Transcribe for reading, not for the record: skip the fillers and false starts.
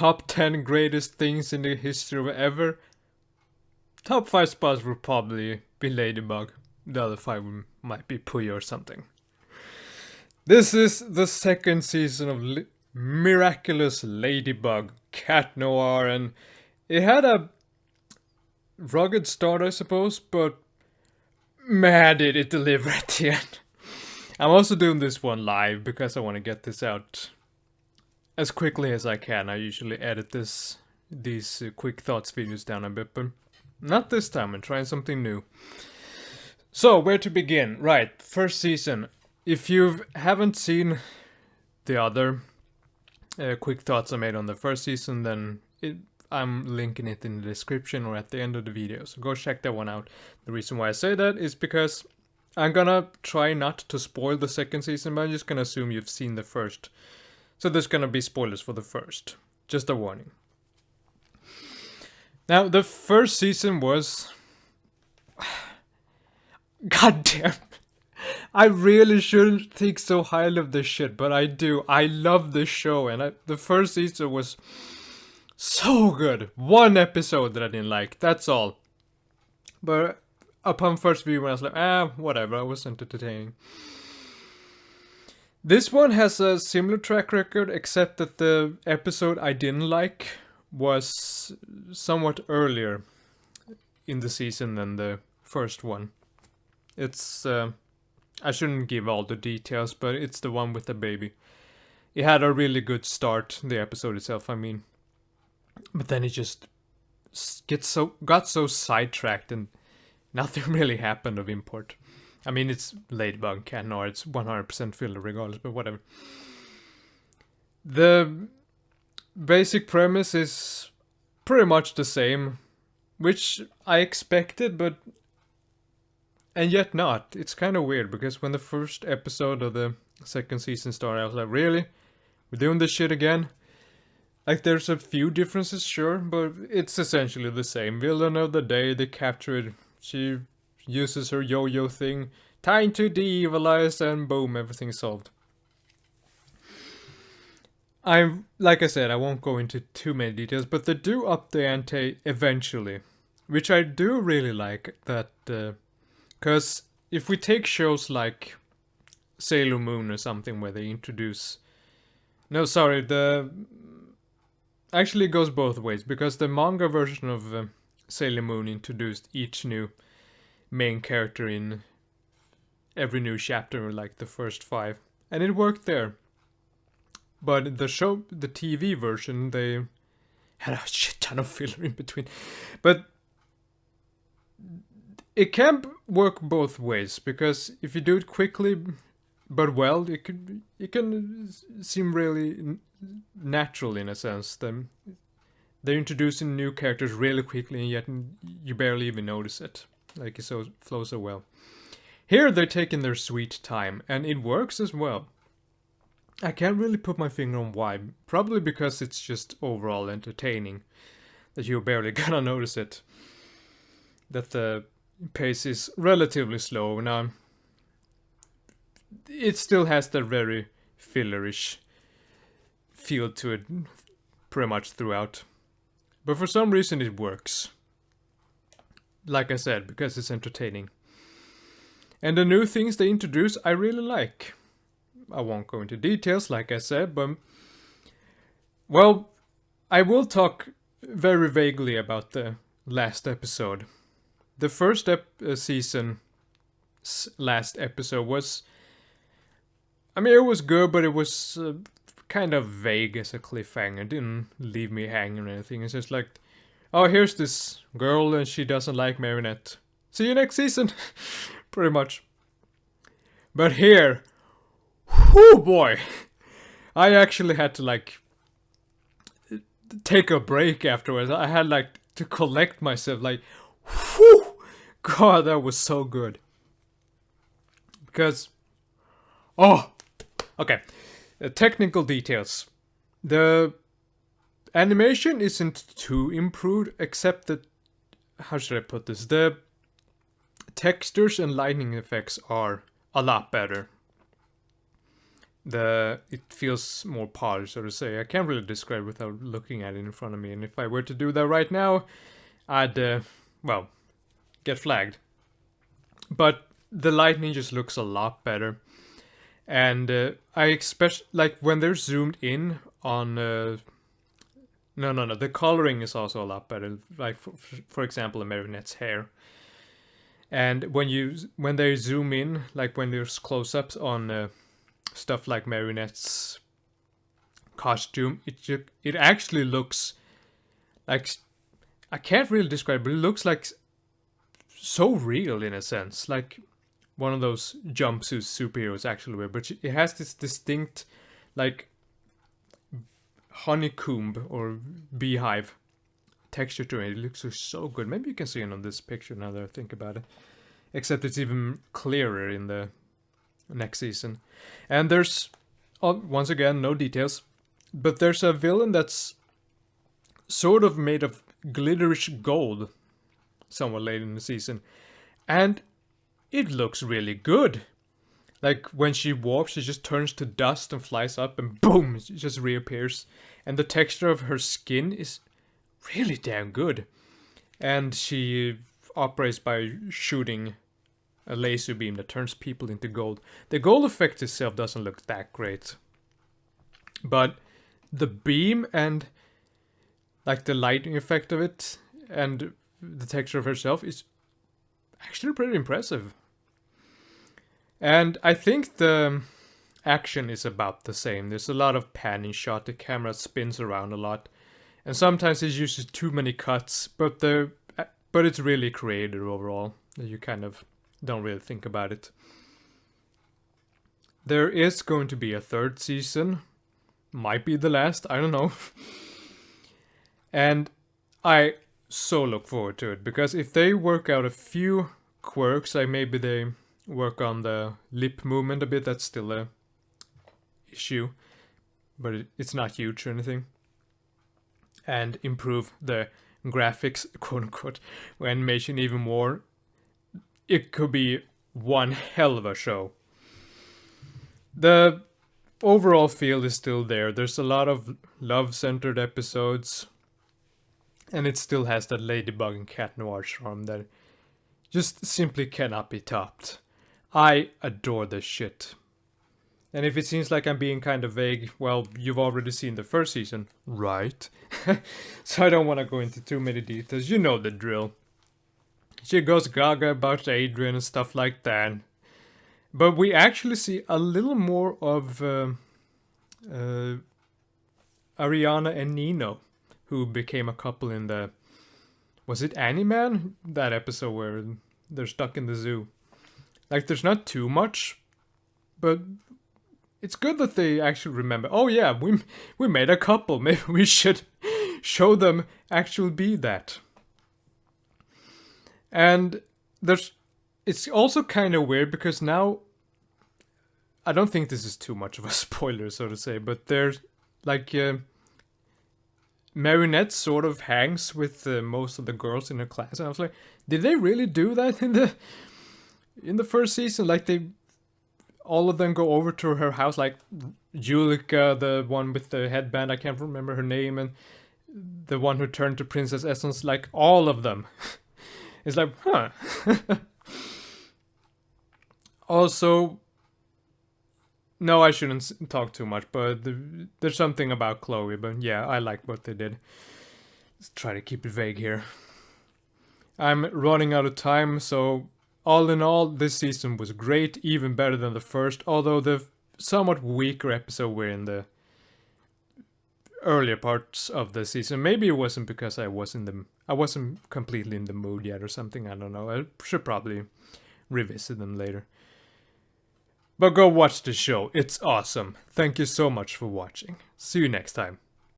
top 10 greatest things in the history of ever, top 5 spots would probably be Ladybug. The other 5 might be Puyo or something. This is the second season of Miraculous Ladybug, Cat Noir, and it had a rugged start, I suppose, but man, did it deliver at the end. I'm also doing this one live because I want to get this out as quickly as I can. I usually edit these quick thoughts videos down a bit, but not this time. I'm trying something new. So, where to begin? Right, first season. If you haven't seen the other quick thoughts I made on the first season, then I'm linking it in the description or at the end of the video, so go check that one out. The reason why I say that is because I'm gonna try not to spoil the second season, but I'm just gonna assume you've seen the first. So there's gonna be spoilers for the first. Just a warning. Now, the first season was... God damn. I really shouldn't think so highly of this shit, but I do. I love this show, and the first season was so good. One episode that I didn't like, that's all. But upon first viewing, I was like, whatever, I was entertaining. This one has a similar track record, except that the episode I didn't like was somewhat earlier in the season than the first one. It's... I shouldn't give all the details, but it's the one with the baby. It had a really good start, the episode itself, I mean. But then it just got so sidetracked and nothing really happened of import. I mean, it's Ladybug, Cat Noir, it's 100% filler regardless, but whatever. The basic premise is pretty much the same, which I expected, but... and yet not. It's kind of weird, because when the first episode of the second season started, I was like, really? We're doing this shit again? Like, there's a few differences, sure, but it's essentially the same. Villain of the day, they capture it. She uses her yo-yo thing. Time to de-evilize, and boom, everything's solved. Like I said, I won't go into too many details, but they do up the ante eventually. Which I do really like, that... because if we take shows like Sailor Moon or something where they introduce... No, sorry, actually it goes both ways, because the manga version of Sailor Moon introduced each new main character in every new chapter, like the first 5. And it worked there. But the TV version, they had a shit ton of filler in between. But... it can work both ways, because if you do it quickly but well, it can seem really natural in a sense. They're introducing new characters really quickly, and yet you barely even notice it. Like, it flows so well. Here they're taking their sweet time, and it works as well. I can't really put my finger on why. Probably because it's just overall entertaining, that you're barely gonna notice it. That the pace is relatively slow. Now, it still has that very fillerish feel to it pretty much throughout. But for some reason it works. Like I said, because it's entertaining. And the new things they introduce, I really like. I won't go into details, like I said, but... well, I will talk very vaguely about the last episode. The first season's last episode was... I mean, it was good, but it was kind of vague as a cliffhanger. It didn't leave me hanging or anything. It's just like, oh, here's this girl and she doesn't like Marinette. See you next season! Pretty much. But here... whoo boy! I actually had to, like... take a break afterwards. I had, like, to collect myself, like... whew! God, that was so good. Because... oh! Okay. Technical details. The animation isn't too improved, except that... how should I put this? The textures and lighting effects are a lot better. it feels more polished, so to say. I can't really describe without looking at it in front of me, and if I were to do that right now, I'd well, get flagged. But the lighting just looks a lot better, and I especially like when they're zoomed in on. No. The coloring is also a lot better. Like for example, a marionette's hair. And when they zoom in, like when there's close-ups on stuff like Marionette's costume, it actually looks like, I can't really describe it, but it looks like so real in a sense, like one of those jumpsuits superheroes actually wear. But it has this distinct, like, honeycomb or beehive texture to it. It looks so good. Maybe you can see it on this picture now that I think about it. Except it's even clearer in the next season. And there's, once again, no details, but there's a villain that's sort of made of glitterish gold somewhat late in the season. And it looks really good. Like when she warps, she just turns to dust and flies up and boom, she just reappears. And the texture of her skin is really damn good. And she operates by shooting a laser beam that turns people into gold. The gold effect itself doesn't look that great, but the beam and like the lighting effect of it and the texture of herself is actually pretty impressive. And I think the action is about the same. There's a lot of panning shot, the camera spins around a lot, and sometimes it uses too many cuts, but it's really creative overall. You kind of don't really think about it. There is going to be a third season. Might be the last, I don't know. And I so look forward to it, because if they work out a few quirks, like maybe they work on the lip movement a bit, that's still a issue, but it's not huge or anything, and improve the graphics, quote unquote, animation even more, it could be one hell of a show. The overall feel is still there. There's a lot of love-centered episodes, and it still has that Ladybug and Cat Noir charm that just simply cannot be topped. I adore this shit. And if it seems like I'm being kind of vague, well, you've already seen the first season, right? So I don't want to go into too many details. You know the drill. She goes gaga about Adrian and stuff like that. But we actually see a little more of Ariana and Nino, who became a couple in the... Was it Animan? That episode where they're stuck in the zoo. Like, there's not too much, but it's good that they actually remember. Oh yeah, we made a couple. Maybe we should show them actually be that. And it's also kind of weird because now, I don't think this is too much of a spoiler, so to say, but there's like Marinette sort of hangs with most of the girls in her class, and I was like, did they really do that in the first season? Like all of them go over to her house, like Julika, the one with the headband, I can't remember her name, and the one who turned to Princess Essence, like all of them. It's like, huh. Also, no, I shouldn't talk too much, but there's something about Chloe, but yeah, I like what they did. Let's try to keep it vague here. I'm running out of time, so all in all, this season was great, even better than the first, although the somewhat weaker episode were in the earlier parts of the season. Maybe it wasn't because I wasn't completely in the mood yet or something, I don't know. I should probably revisit them later. But go watch the show, it's awesome. Thank you so much for watching. See you next time.